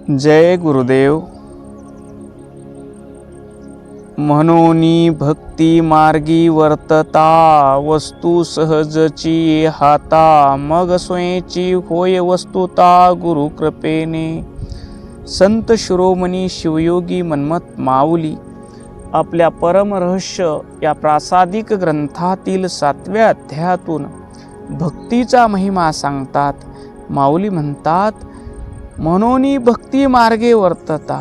जय गुरुदेव. म्हणोनी भक्ती मार्गी वर्तता, वस्तू सहजची हाता, मग स्वयंची होय वस्तुता गुरु कृपेने. संत शिरोमणी शिवयोगी मन्मथ माऊली आपल्या परमरहस्य या प्रासादिक ग्रंथातील 7व्या अध्यायातून भक्तीचा महिमा सांगतात. माऊली म्हणतात, म्हणोनी भक्ती मार्गे वर्तता.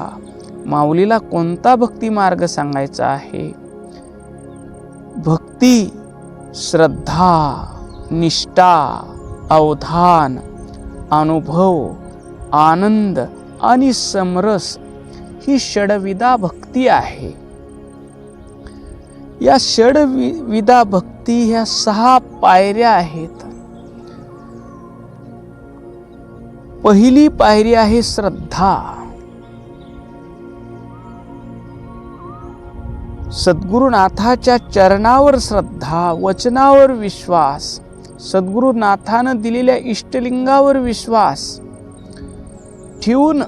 माऊलीला कोणता भक्ती मार्ग सांगायचा आहे? भक्ती, श्रद्धा, निष्ठा, अवधान, अनुभव, आनंद आणि समरस ही षडविधा भक्ती आहे. या षडविधा भक्ती ह्या 6 पायऱ्या आहेत. पहिली पायरी आहे श्रद्धा. सद्गुरुनाथाच्या चरणावर श्रद्धा, वचनावर विश्वास, सद्गुरुनाथानं दिलेल्या इष्टलिंगावर विश्वास ठेवून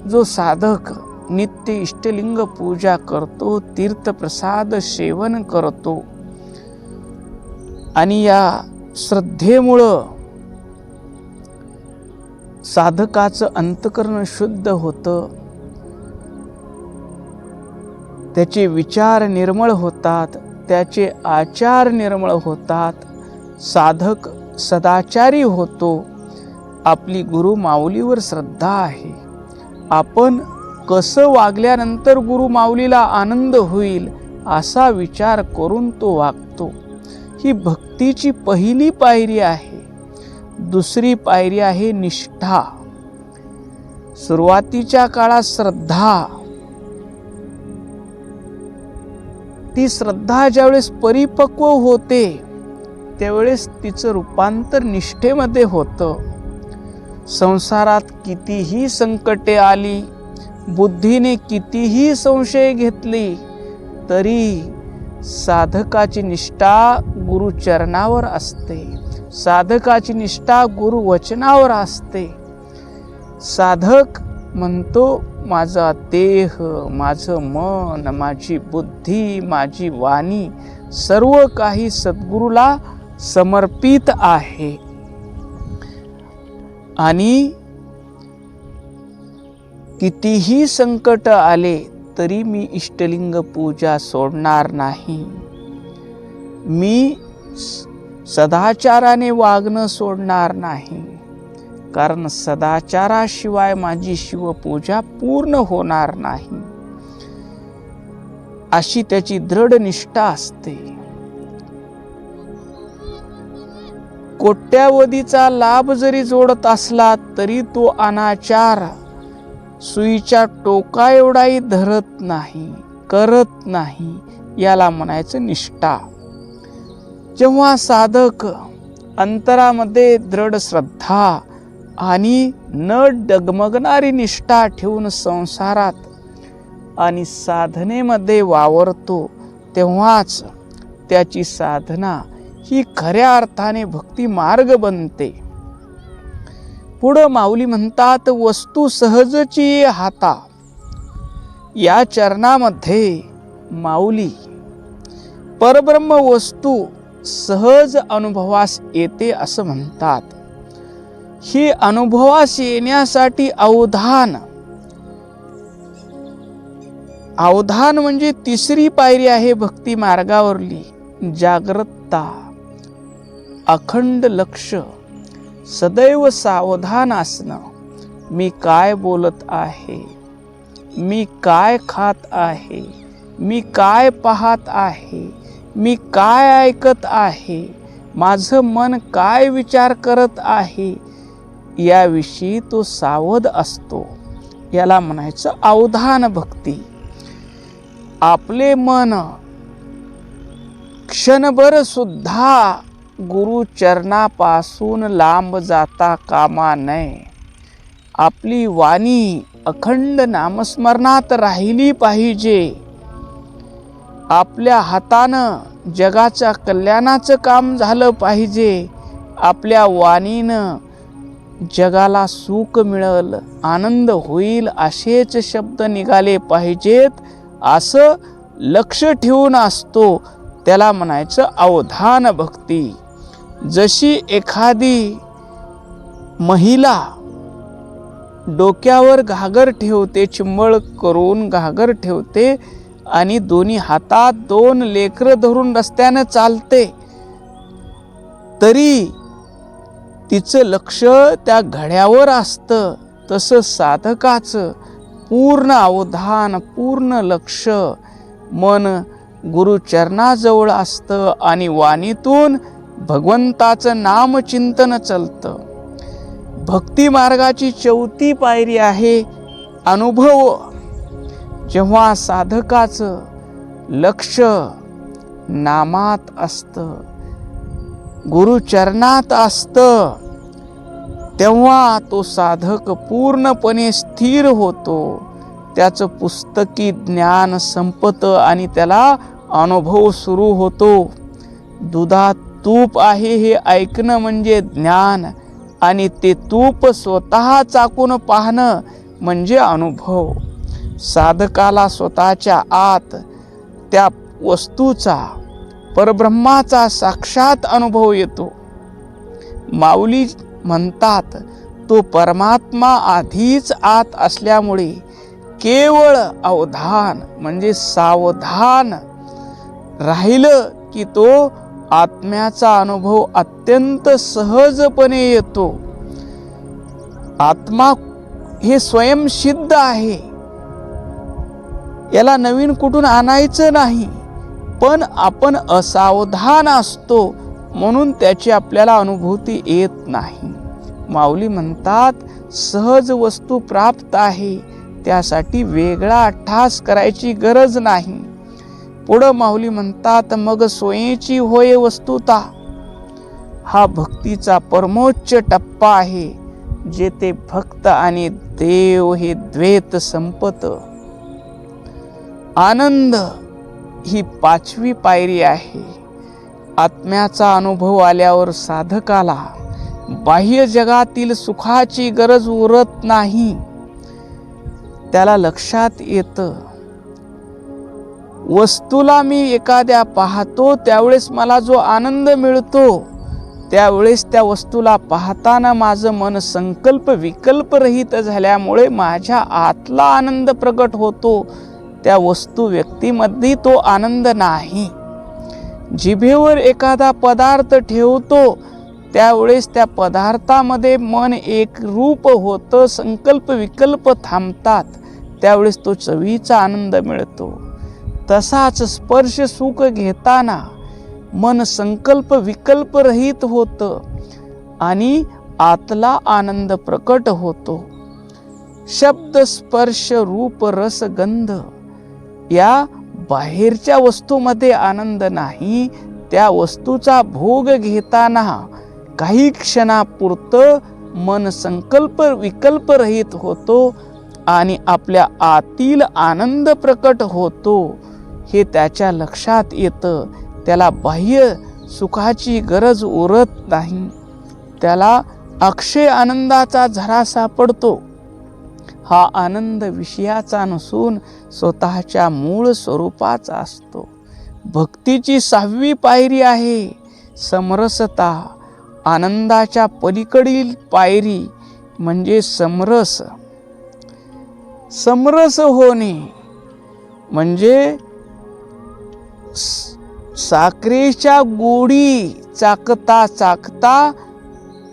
जो साधक नित्य इष्टलिंग पूजा करतो, तीर्थप्रसाद सेवन करतो आणि या श्रद्धेमुळं साधकाचं अंतःकरण शुद्ध होतं, त्याचे विचार निर्मळ होतात, त्याचे आचार निर्मळ होतात, साधक सदाचारी होतो. आपली गुरु माऊलीवर श्रद्धा आहे. आपण कसं वागल्यानंतर गुरु माऊलीला आनंद होईल असा विचार करून तो वागतो. ही भक्तीची पहिली पायरी आहे. दुसरी पायरी आहे निष्ठा. सुरुवातीच्या काळात श्रद्धा, ती श्रद्धा ज्यावेळेस परिपक्व होते त्यावेळेस तिचं रूपांतर निष्ठेमध्ये होतं. संसारात कितीही संकटे आली, बुद्धीने कितीही संशय घेतली, तरी साधकाची निष्ठा गुरुचरणावर असते. साधकाची निष्ठा गुरुवचनावर असते. साधक म्हणतो, माझा देह, माझं मन, माझी बुद्धी, माझी वाणी सर्व काही सद्गुरूला समर्पित आहे आणि कितीही संकट आले तरी मी इष्टलिंग पूजा सोडणार नाही. मी सदाचाराने वागणं सोडणार नाही, कारण सदाचाराशिवाय माझी शिवपूजा पूर्ण होणार नाही. अशी त्याची दृढ निष्ठा असते. कोट्यावधीचा लाभ जरी जोडत असला तरी तो अनाचार सुईच्या टोका एवढाही धरत नाही, करत नाही. याला म्हणायचं निष्ठा. जेव्हा साधक अंतरामध्ये दृढ श्रद्धा आणि न डगमगणारी निष्ठा ठेवून संसारात आणि साधनेमध्ये वावरतो, तेव्हाच त्याची साधना ही खऱ्या अर्थाने भक्ती मार्ग बनते. पुढं माऊली म्हणतात, वस्तू सहजची हाता. या चरणामध्ये माऊली परब्रह्म वस्तू सहज अनुभवास येते असं म्हणतात. ही अनुभवास येण्यासाठी अवधान म्हणजे तिसरी पायरी आहे भक्ती मार्गावरली. जागृतता, अखंड लक्ष, सदैव सावधान असणं. मी काय बोलत आहे, मी काय खात आहे, मी काय पाहत आहे, मी काय ऐकत आहे, माझं मन काय विचार करत आहे, याविषयी तो सावध असतो. याला म्हणायचं अवधान भक्ती. आपले मन क्षणभर सुद्धा गुरुचरणापासून लांब जाता कामा नये. आपली वाणी अखंड नामस्मरणात राहिली पाहिजे. आपल्या हातानं जगाच्या कल्याणाचं काम झालं पाहिजे. आपल्या वाणीनं जगाला सुख मिळेल, आनंद होईल असेच शब्द निघाले पाहिजेत असं लक्ष ठेवून असतो, त्याला म्हणायचं अवधान भक्ती. जशी एखादी महिला डोक्यावर घागर ठेवते, चिंबळ करून घागर ठेवते आणि दोन्ही हातात 2 लेकरं धरून रस्त्याने चालते, तरी तिचं लक्ष त्या घड्यावर असतं. तसं साधकाचं पूर्ण अवधान, पूर्ण लक्ष मन गुरुचरणाजवळ असतं आणि वाणीतून भगवंताचं नामचिंतन चालतं. भक्ती मार्गाची 4थी पायरी आहे अनुभव. जेव्हा साधकाचं लक्ष नामात असतं, गुरुचरणात असतं, तेव्हा तो साधक पूर्णपणे स्थिर होतो. त्याचं पुस्तकी ज्ञान संपतं आणि त्याला अनुभव सुरू होतो. दुधात तूप आहे हे ऐकणं म्हणजे ज्ञान, आणि ते तूप स्वतः चाकून पाहणं म्हणजे अनुभव. साधकाला स्वतःच्या आत त्या वस्तूचा, परब्रह्माचा साक्षात अनुभव येतो. माऊली म्हणतात, तो परमात्मा आधीच आत असल्यामुळे केवळ अवधान म्हणजे सावधान राहिलं की तो आत्म्याचा अनुभव अत्यंत सहजपणे येतो. आत्मा हे स्वयंसिद्ध आहे, याला नवीन कुठून आणायचं नाही. पण आपण असावधान असतो म्हणून त्याची आपल्याला अनुभूती येत नाही. माऊली म्हणतात, सहज वस्तू प्राप्त आहे, त्यासाठी वेगळा अट्टास करायची गरज नाही. पुढं माऊली म्हणतात, मग सोयीची होय वस्तुता. हा भक्तीचा परमोच्च टप्पा आहे, जेथे भक्त आणि देव हे द्वैत संपत. आनंद ही 5वी पायरी आहे. आत्म्याचा अनुभव आल्यावर साधकाला बाह्य जगातील सुखाची गरज उरत नाही. त्याला लक्षात येतं, वस्तूला मी एखाद्या पाहतो त्यावेळेस मला जो आनंद मिळतो, त्यावेळेस त्या वस्तूला पाहताना माझं मन संकल्प विकल्प रहित झाल्यामुळे माझ्या आतला आनंद प्रगट होतो. त्या वस्तू व्यक्तीमध्ये तो आनंद नाही. जिभेवर एखादा पदार्थ ठेवतो त्यावेळेस त्या पदार्थामध्ये मन एक रूप होतं, संकल्प विकल्प थांबतात, त्यावेळेस तो चवीचा आनंद मिळतो. तसाच स्पर्श सुख घेताना मन संकल्प विकल्प रहित होतं आणि आतला आनंद प्रकट होतो. शब्द स्पर्श रूप रस गंध या बाहेरच्या वस्तूमध्ये आनंद नाही. त्या वस्तूचा भोग घेताना काही क्षणापुरतं मन संकल्प विकल्प रहित होतो आणि आपल्या आतील आनंद प्रकट होतो. हे त्याच्या लक्षात येतं. त्याला बाह्य सुखाची गरज उरत नाही. त्याला अक्षय आनंदाचा झरा सापडतो. हा आनंद विषयाचा नसून स्वतःच्या मूळ स्वरूपाचा असतो. भक्तीची 6वी पायरी आहे समरसता. आनंदाच्या पलीकडील पायरी म्हणजे समरस. समरस होणे म्हणजे साखरेच्या गोडी चाकता चाकता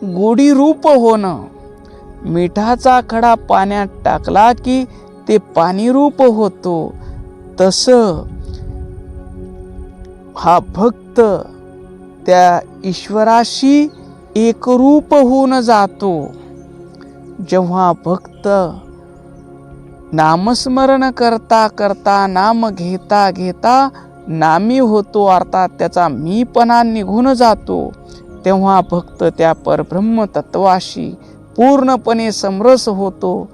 गोडी रूप होणं. मिठाचा खडा पाण्यात टाकला की ते पाणी रूप होतो. तसं हा भक्त त्या ईश्वराशी एकरूप होऊन जातो. जेव्हा भक्त नामस्मरण करता करता, नाम घेता घेता नामी होतो, अर्थात त्याचा मीपणा निघून जातो, तेव्हा भक्त त्या परब्रह्म तत्वाशी पूर्णपणे समरस होतो.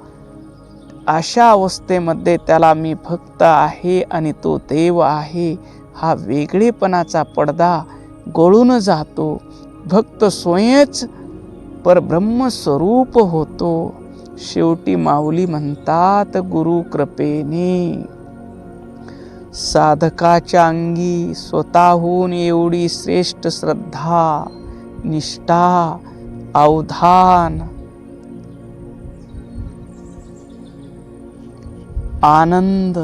अशा अवस्थेमध्ये त्याला मी भक्त आहे आणि तो देव आहे हा वेगळेपणाचा पडदा गळून जातो. भक्त स्वयंच परब्रह्म स्वरूप होतो. शेवटी माऊली म्हणतात, गुरु कृपेने साधकाच्या अंगी स्वतःहून एवढी श्रेष्ठ श्रद्धा, निष्ठा, अवधान, आनंद,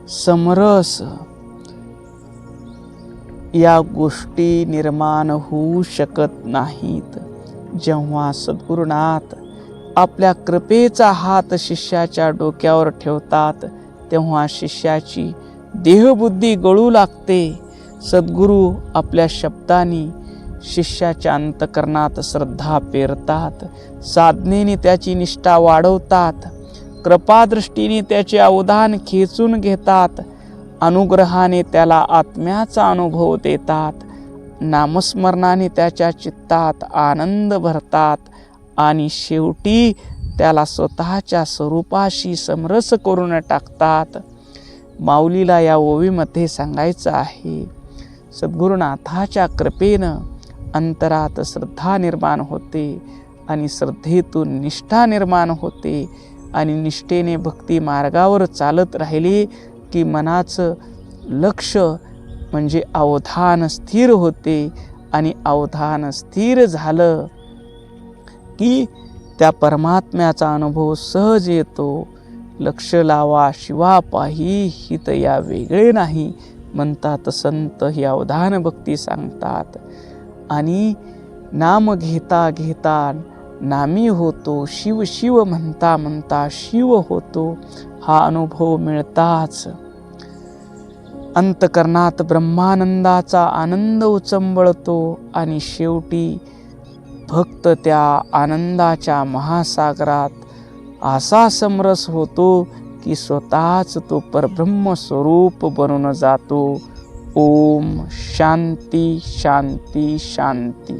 समरस या गोष्टी निर्माण होऊ शकत नाहीत. जेव्हा सद्गुरुनाथ आपल्या कृपेचा हात शिष्याच्या डोक्यावर ठेवतात, तेव्हा शिष्याची देहबुद्धी गळू लागते. सद्गुरू आपल्या शब्दांनी शिष्याच्या अंतकरणात श्रद्धा पेरतात, साधनेने त्याची निष्ठा वाढवतात, कृपादृष्टीने त्याचे अवधान खेचून घेतात, अनुग्रहाने त्याला आत्म्याचा अनुभव देतात, नामस्मरणाने त्याच्या चित्तात आनंद भरतात आणि शेवटी त्याला स्वतःच्या स्वरूपाशी समरस करून टाकतात. माऊलीला या ओवीमध्ये सांगायचं आहे, सद्गुरुनाथाच्या कृपेनं अंतरात श्रद्धा निर्माण होते आणि श्रद्धेतून निष्ठा निर्माण होते आणि निष्ठेने भक्ती मार्गावर चालत राहिले की मनाचं लक्ष म्हणजे अवधान स्थिर होते आणि अवधान स्थिर झालं की त्या परमात्म्याचा अनुभव सहज येतो. लक्ष लावा शिवा पाही हित या वेगळे नाही म्हणतात संत. ही अवधान भक्ती सांगतात. आणि नाम घेता घेता नामी होतो, शिव शिव म्हणता म्हणता शिव होतो. हा अनुभव मिळताच अंतकरणात ब्रह्मानंदाचा आनंद उचंबळतो आणि शेवटी भक्त त्या आनंदाच्या महासागरात असा समरस होतो की स्वतःच तो परब्रह्म स्वरूप बनून जातो. ओम शांती शांती शांती.